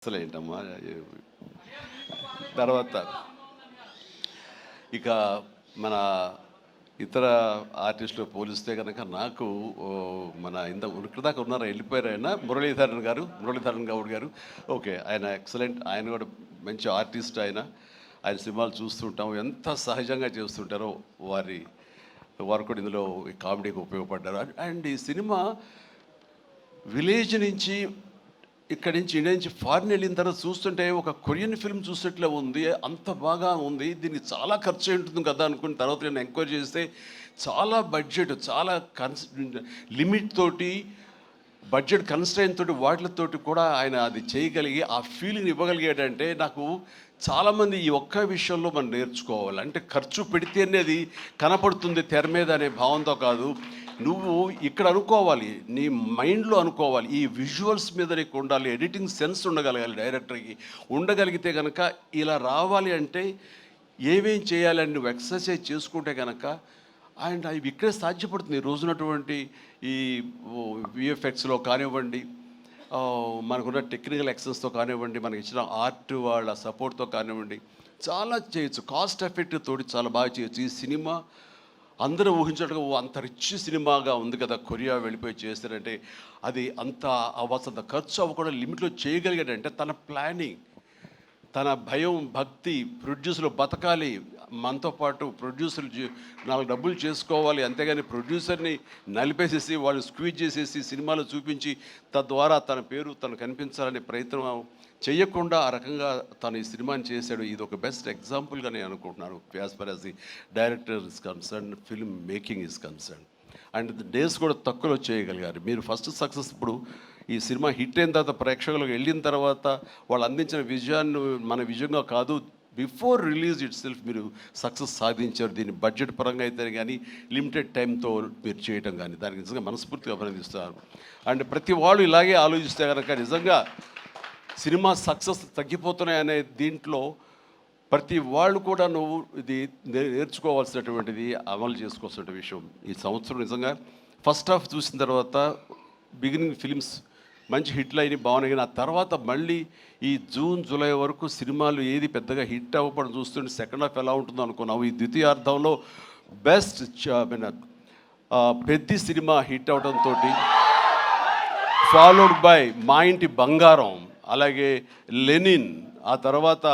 అసలు ఏంటమ్మా తర్వాత ఇక మన ఇతర ఆర్టిస్టులు పోలిస్తే కనుక నాకు మన ఉనికిదాకా ఉన్నారు వెళ్ళిపోయారు ఆయన మురళీధరన్ గౌడ్ గారు. ఓకే, ఆయన ఎక్సలెంట్, ఆయన కూడా మంచి ఆర్టిస్ట్. ఆయన సినిమాలు చూస్తుంటాం, ఎంత సహజంగా చేస్తుంటారో వారు కూడా ఇందులో కామెడీకి ఉపయోగపడ్డారు. అండ్ ఈ సినిమా విలేజ్ నుంచి ఇక్కడి నుంచి ఇండియా నుంచి ఫారిన్ వెళ్ళిన తర్వాత చూస్తుంటే ఒక కొరియన్ ఫిల్మ్ చూసినట్లే ఉంది, అంత బాగా ఉంది. దీనికి చాలా ఖర్చు అయి ఉంటుంది కదా అనుకున్న తర్వాత నేను ఎంక్వైరీ చేస్తే చాలా బడ్జెట్, చాలా లిమిట్ తోటి, బడ్జెట్ కన్స్ట్రైన్ తోటి, వాటితోటి కూడా ఆయన అది చేయగలిగి ఆ ఫీలింగ్ ఇవ్వగలిగాడంటే నాకు చాలామంది ఈ ఒక్క విషయంలో మనం నేర్చుకోవాలి. అంటే ఖర్చు పెడితేనే అది కనపడుతుంది తెర మీద అనే భావంతో కాదు, నువ్వు ఇక్కడ అనుకోవాలి, నీ మైండ్లో అనుకోవాలి, ఈ విజువల్స్ మీద నీకు ఉండాలి, ఎడిటింగ్ సెన్స్ ఉండగలగాలి, డైరెక్టర్కి ఉండగలిగితే కనుక ఇలా రావాలి అంటే ఏమేం చేయాలని నువ్వు ఎక్సర్సైజ్ చేసుకుంటే కనుక అండ్ అవి ఇక్కడే సాధ్యపడుతుంది. ఈ రోజునటువంటి ఈ విఎఫ్ఎక్స్లో కానివ్వండి, మనకున్న టెక్నికల్ ఎక్సెస్తో కానివ్వండి, మనకి ఇచ్చిన ఆర్ట్ వాళ్ళ సపోర్ట్తో కానివ్వండి, చాలా చేయొచ్చు. కాస్ట్ ఎఫెక్టివ్ తోటి చాలా బాగా చేయొచ్చు. ఈ సినిమా అందరూ ఊహించట్టుగా అంత రిచ్ సినిమాగా ఉంది కదా, కొరియా వెళ్ళిపోయి చేస్తారంటే అది అంత అవ్వాల్సినంత ఖర్చు అవ్వకుండా లిమిట్లో చేయగలిగాడంటే తన ప్లానింగ్, తన భయం, భక్తి, ప్రొడ్యూసర్లు బతకాలి, మనతో పాటు ప్రొడ్యూసర్లు 4 డబ్బులు చేసుకోవాలి, అంతేగాని ప్రొడ్యూసర్ని నలిపేసేసి వాళ్ళు స్క్వీజ్ చేసేసి సినిమాలు చూపించి తద్వారా తన పేరు తను కనిపించాలనే ప్రయత్నం చేయకుండా ఆ రకంగా తను ఈ సినిమాని చేశాడు. ఇది ఒక బెస్ట్ ఎగ్జాంపుల్గా నేను అనుకుంటున్నాను as for as the director is concern, film making is concern. And days కూడా తక్కువలో చేయగలిగారు. మీరు ఫస్ట్ సక్సెస్ ఇప్పుడు ఈ సినిమా హిట్ అయిన తర్వాత ప్రేక్షకులకు వెళ్ళిన తర్వాత వాళ్ళు అందించిన విజయాన్ని మన విజయంగా కాదు, బిఫోర్ రిలీజ్ ఇట్ సెల్ఫ్ మీరు సక్సెస్ సాధించారు. దీన్ని బడ్జెట్ పరంగా అయితే కానీ లిమిటెడ్ టైంతో మీరు చేయటం కానీ దానికి నిజంగా మనస్ఫూర్తిగా అభినందిస్తున్నారు. అండ్ ప్రతి వాళ్ళు ఇలాగే ఆలోచిస్తే కనుక నిజంగా సినిమా సక్సెస్ తగ్గిపోతున్నాయనే దీంట్లో ప్రతి వాళ్ళు కూడా నువ్వు ఇది నేర్చుకోవాల్సినటువంటిది, అమలు చేసుకోవాల్సిన విషయం. ఈ సంవత్సరం నిజంగా ఫస్ట్ హాఫ్ చూసిన తర్వాత బిగినింగ్ ఫిలిమ్స్ మంచి హిట్లు అయినాయి, బాగున్నాయి. కానీ ఆ తర్వాత మళ్ళీ ఈ జూన్ జూలై వరకు సినిమాలు ఏది పెద్దగా హిట్ అవ్వడం చూస్తుంటే సెకండ్ హాఫ్ ఎలా ఉంటుందో అనుకున్నావు. ఈ ద్వితీయార్థంలో బెస్ట్ పెద్ద సినిమా హిట్ అవడంతో ఫాలోడ్ బై మా ఇంటి బంగారం, అలాగే లెనిన్, ఆ తర్వాత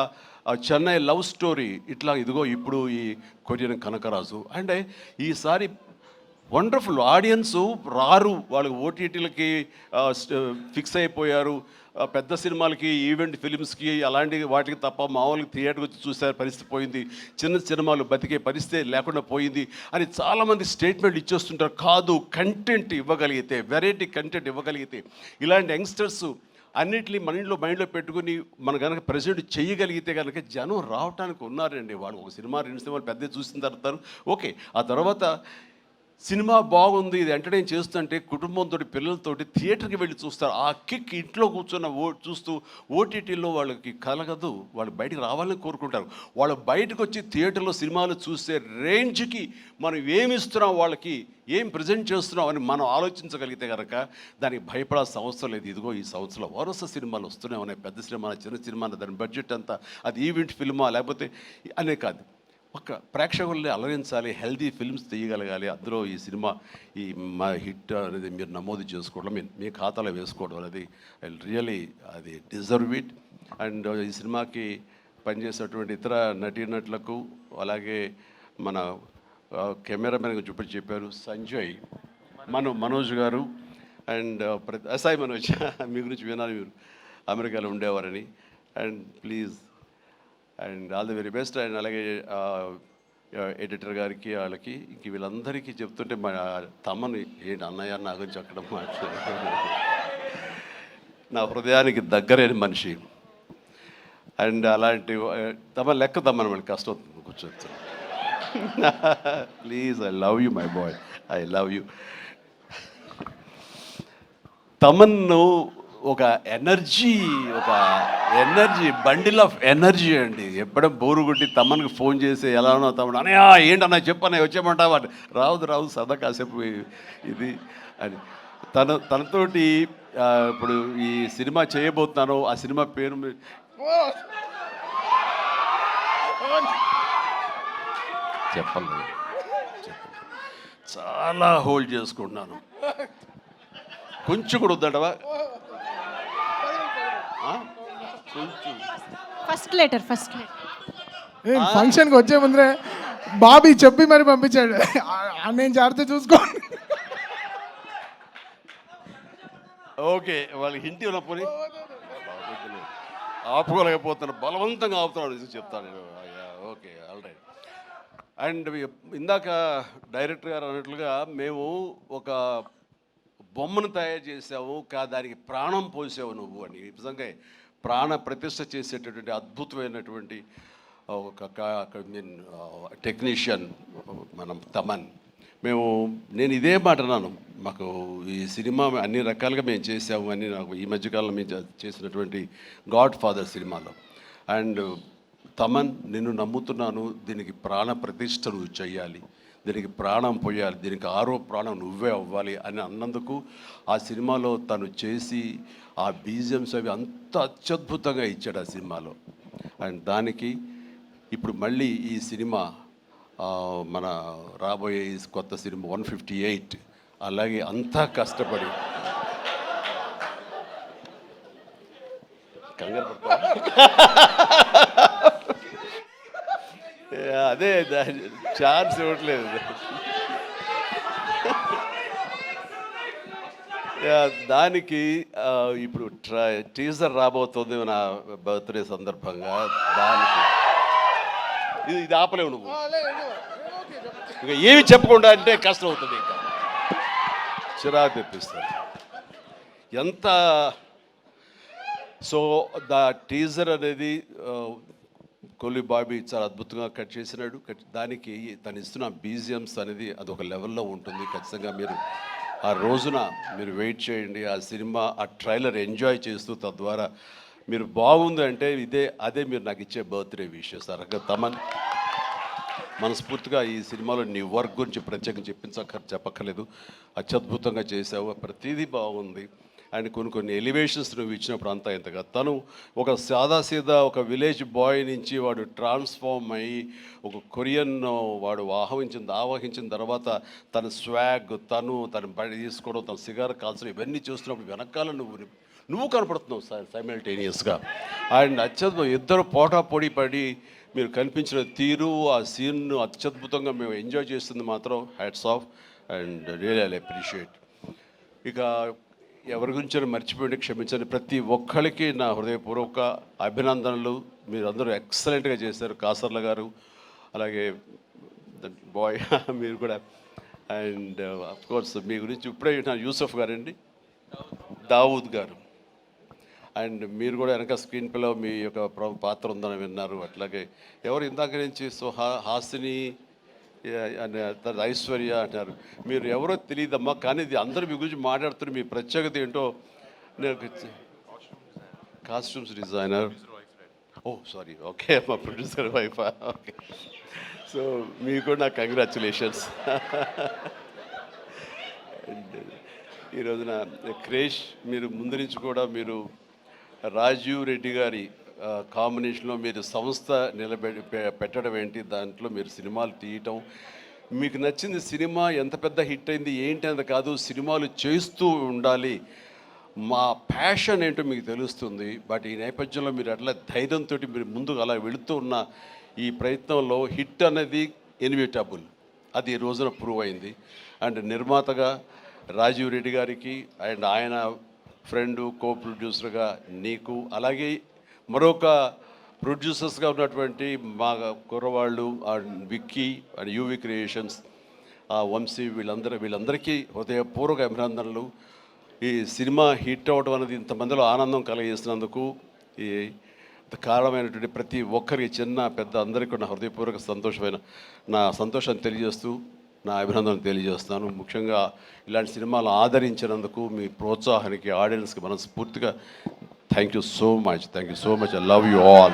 చెన్నై లవ్ స్టోరీ, ఇట్లా ఇదిగో ఇప్పుడు ఈ కొరియన్ కనకరాజు. అంటే ఈసారి వండర్ఫుల్ ఆడియన్స్ రారు, వాళ్ళకి ఓటీటీలకి ఫిక్స్ అయిపోయారు. పెద్ద సినిమాలకి, ఈవెంట్ ఫిలిమ్స్కి అలాంటి వాటికి తప్ప మామూలుగా థియేటర్కి వచ్చి చూసే పరిస్థితి పోయింది, చిన్న సినిమాలు బతికే పరిస్థితి లేకుండా పోయింది అని చాలామంది స్టేట్మెంట్ ఇచ్చేస్తుంటారు. కాదు, కంటెంట్ ఇవ్వగలిగితే, వెరైటీ కంటెంట్ ఇవ్వగలిగితే, ఇలాంటి యంగ్స్టర్స్ అన్నింటినీ మైండ్లో పెట్టుకుని మనం కనుక ప్రజెంట్ చేయగలిగితే కనుక జనం రావడానికి ఉన్నారండి. వాళ్ళు ఒక సినిమా 2 సినిమాలు పెద్ద చూసిన తర్వాత ఓకే, ఆ తర్వాత సినిమా బాగుంది, ఇది ఎంటర్టైన్ చేస్తుంటే కుటుంబంతో, పిల్లలతోటి థియేటర్కి వెళ్ళి చూస్తారు. ఆ కిక్ ఇంట్లో కూర్చున్న చూస్తూ ఓటీటీలో వాళ్ళకి కలగదు, వాళ్ళు బయటికి రావాలని కోరుకుంటారు. వాళ్ళు బయటకు వచ్చి థియేటర్లో సినిమాలు చూసే రేంజ్కి మనం ఏమి ఇస్తున్నాం, వాళ్ళకి ఏం ప్రజెంట్ చేస్తున్నాం అని మనం ఆలోచించగలిగితే కనుక దానికి భయపడాల్సిన అవసరం లేదు. ఇదిగో ఈ సంవత్సరంలో వరుస సినిమాలు వస్తూనే ఉన్నాయి, పెద్ద సినిమా, చిన్న సినిమా, దాని బడ్జెట్ అంతా అది ఈవెంట్ ఫిల్మా లేకపోతే అనే కాదు, ఒక ప్రేక్షకుల్ని అలరించాలి, హెల్దీ ఫిల్మ్స్ తీయగలగాలి. అందులో ఈ సినిమా ఈ మా హిట్ అనేది మీరు నమోదు చేసుకోవడం, మీ ఖాతాలో వేసుకోవడం అనేది రియలీ అది డిజర్వ్ ఇట్. అండ్ ఈ సినిమాకి పనిచేసేటువంటి ఇతర నటీనటులకు, అలాగే మన కెమెరామెన్ చెప్పారు సంజయ్, మనోజ్ గారు, అండ్ సాయి మనోజ్, మీ గురించి వినాలి, మీరు అమెరికాలో ఉండేవారని. And please and all the very best. And అలాగే ఎడిటర్ గారికి, వాళ్ళకి, ఇంక వీళ్ళందరికీ చెప్తుంటే మా తమ్మని ఏంటి అన్నయ్య నా గురించి అక్కడ నా హృదయానికి దగ్గరైన మనిషి. అండ్ అలాంటి లెక్క తమ్మని మనకి కష్టం అవుతుంది కూర్చోవచ్చు. Please, I love you my boy, I love you. తమన్ను ఒక ఎనర్జీ బండిల్ ఆఫ్ ఎనర్జీ అండి. ఎప్పుడో బోరు కొట్టి తమ్మనికి ఫోన్ చేసి ఎలా ఉన్నావు తమ్ముడు, అనయా ఏంటన్నా చెప్పన్నా వచ్చేయమంటావా, రాదు సదా కాసేపు ఇది అని తనతోటి ఇప్పుడు ఈ సినిమా చేయబోతున్నాను, ఆ సినిమా పేరు చెప్పలేదు, చాలా హోల్డ్ చేసుకుంటున్నాను. కొంచెం కూడా వద్దంటవా? కొంచెం ఫస్ట్ లెటర్ ఫంక్షన్కి వచ్చే ముందరే బాబీ చెప్పి మరి పంపించాడు. నేను జాగ్రత్త చూసుకోండి. ఓకే, వాళ్ళకి హింట్ ఉన్నప్పుడు ఆపుకోలేకపోతున్నాను, బలవంతంగా ఆపుతున్నాడు చెప్తాను. Okay, all right. అండ్ ఇందాక డైరెక్టర్ గారు అన్నట్లుగా మేము ఒక బొమ్మను తయారు చేసావు, దానికి ప్రాణం పోసావు నువ్వు అని. నిజంగా ప్రాణ ప్రతిష్ఠ చేసేటటువంటి అద్భుతమైనటువంటి ఒక టెక్నీషియన్ మనం తమన్. నేను ఇదే మాట అన్నాను, మాకు ఈ సినిమా అన్ని రకాలుగా మేము చేసాము అని. నాకు ఈ మధ్యకాలంలో మేము చేసినటువంటి గాడ్ ఫాదర్ సినిమాలో, అండ్ తమన్ నిన్ను నమ్ముతున్నాను, దీనికి ప్రాణ ప్రతిష్ఠ నువ్వు చెయ్యాలి, దీనికి ప్రాణం పోయాలి, దీనికి ఆరో ప్రాణం నువ్వే అవ్వాలి అని అన్నందుకు ఆ సినిమాలో తను చేసి ఆ బీజిఎమ్స్ అవి అంత అత్యద్భుతంగా ఇచ్చాడు ఆ సినిమాలో. అండ్ దానికి ఇప్పుడు మళ్ళీ ఈ సినిమా మన రాబోయే కొత్త సినిమా 158 అలాగే అంతా కష్టపడి కంగారు అదే ఛాన్స్ ఇవ్వట్లేదు. దానికి ఇప్పుడు టీజర్ రాబోతుంది నా బర్త్డే సందర్భంగా. దానికి ఇది ఆపలేవు నువ్వు, ఇంకా ఏమి చెప్పకుండా అంటే కష్టం అవుతుంది, ఇంకా చిరాకు తెప్పిస్తారు ఎంత. సో దా టీజర్ అనేది కొల్లి బాబీ చాలా అద్భుతంగా కట్ చేసినాడు. దానికి తను ఇస్తున్న బీజిఎమ్స్ అనేది అదొక లెవెల్లో ఉంటుంది. ఖచ్చితంగా మీరు ఆ రోజున మీరు వెయిట్ చేయండి, ఆ సినిమా ఆ ట్రైలర్ ఎంజాయ్ చేస్తూ తద్వారా మీరు బాగుంది అంటే అదే మీరు నాకు ఇచ్చే బర్త్డే విషయం సార్. తమన్ మనస్ఫూర్తిగా ఈ సినిమాలో నీ వర్క్ గురించి ప్రత్యేకంగా చెప్పక్కర్లేదు, అత్యద్భుతంగా చేసావు, ప్రతిదీ బాగుంది. అండ్ కొన్ని ఎలివేషన్స్ నువ్వు ఇచ్చినప్పుడు అంతా ఇంతగా తను ఒక సాదాసీదా ఒక విలేజ్ బాయ్ నుంచి వాడు ట్రాన్స్ఫార్మ్ అయ్యి ఒక కొరియన్ వాడు ఆవహించిన తర్వాత తన స్వాగ్, తన బడి తీసుకోవడం, తన సిగార్ కాల్చడం, ఇవన్నీ చూస్తున్నప్పుడు వెనకాల నువ్వు కనపడుతున్నావు సార్ సైమల్టేనియస్గా. అండ్ అత్యద్భుతం ఇద్దరు పోటాపోటీ పడి మీరు కనిపించిన తీరు, ఆ సీన్ను అత్యద్భుతంగా మేము ఎంజాయ్ చేస్తుంది మాత్రం hats off and really I appreciate. ఇక ఎవరి గురించి మర్చిపోయింది క్షమించండి. ప్రతి ఒక్కరికి నా హృదయపూర్వక అభినందనలు. మీరందరూ ఎక్సలెంట్గా చేశారు. కాసర్ల గారు అలాగే బాయ్ మీరు కూడా. అండ్ అఫ్కోర్స్ మీ గురించి ఇప్పుడే యూసఫ్ గారండి, దావూద్ గారు, అండ్ మీరు కూడా వెనక స్క్రీన్ ప్లేలో మీ యొక్క పాత్ర ఉందని విన్నారు. అట్లాగే ఎవరు ఇందాక నుంచి హాసిని ఐశ్వర్య అంటారు, మీరు ఎవరో తెలియదమ్మా, కానీ ఇది అందరూ మీ గురించి మాట్లాడుతున్నారు. మీ ప్రత్యేకత ఏంటో నేను కాస్ట్యూమ్స్ డిజైనర్, ఓ సారీ, ఓకే, మా ప్రొడ్యూసర్ వైఫ్, ఓకే. సో మీకు కూడా నా కంగ్రాచులేషన్స్. అండ్ ఈ రోజున క్రేష్ మీరు ముందు నుంచి కూడా మీరు రాజీవ్ రెడ్డి గారి కాంబినేషన్లో మీరు సంస్థ పెట్టడం ఏంటి, దాంట్లో మీరు సినిమాలు తీయటం, మీకు నచ్చింది సినిమా ఎంత పెద్ద హిట్ అయింది ఏంటి అనేది కాదు, సినిమాలు చేస్తూ ఉండాలి, మా ప్యాషన్ ఏంటో మీకు తెలుస్తుంది. బట్ ఈ నేపథ్యంలో మీరు అట్లా ధైర్యంతో మీరు ముందుకు అలా వెళుతూ ఉన్న ఈ ప్రయత్నంలో హిట్ అనేది ఇన్విటబుల్, అది ఈ రోజున ప్రూవ్ అయింది. అండ్ నిర్మాతగా రాజీవ్ రెడ్డి గారికి అండ్ ఆయన ఫ్రెండు కో ప్రొడ్యూసర్గా నీకు, అలాగే మరొక ప్రొడ్యూసర్స్గా ఉన్నటువంటి మా కుర్రవాళ్ళు విక్కీ అండ్ యూవి క్రియేషన్స్, వంశీ, వీళ్ళందరికీ హృదయపూర్వక అభినందనలు. ఈ సినిమా హిట్ అవ్వడం అనేది ఇంతమందిలో ఆనందం కలిగిస్తున్నందుకు ఈ కారణమైనటువంటి ప్రతి ఒక్కరికి చిన్న పెద్ద అందరికీ నా హృదయపూర్వక నా సంతోషాన్ని తెలియజేస్తూ నా అభినందనలు తెలియజేస్తున్నాను. ముఖ్యంగా ఇలాంటి సినిమాలు ఆదరించినందుకు మీ ప్రోత్సాహానికి ఆడియన్స్కి మనస్ఫూర్తిగా thank you so much. I love you all.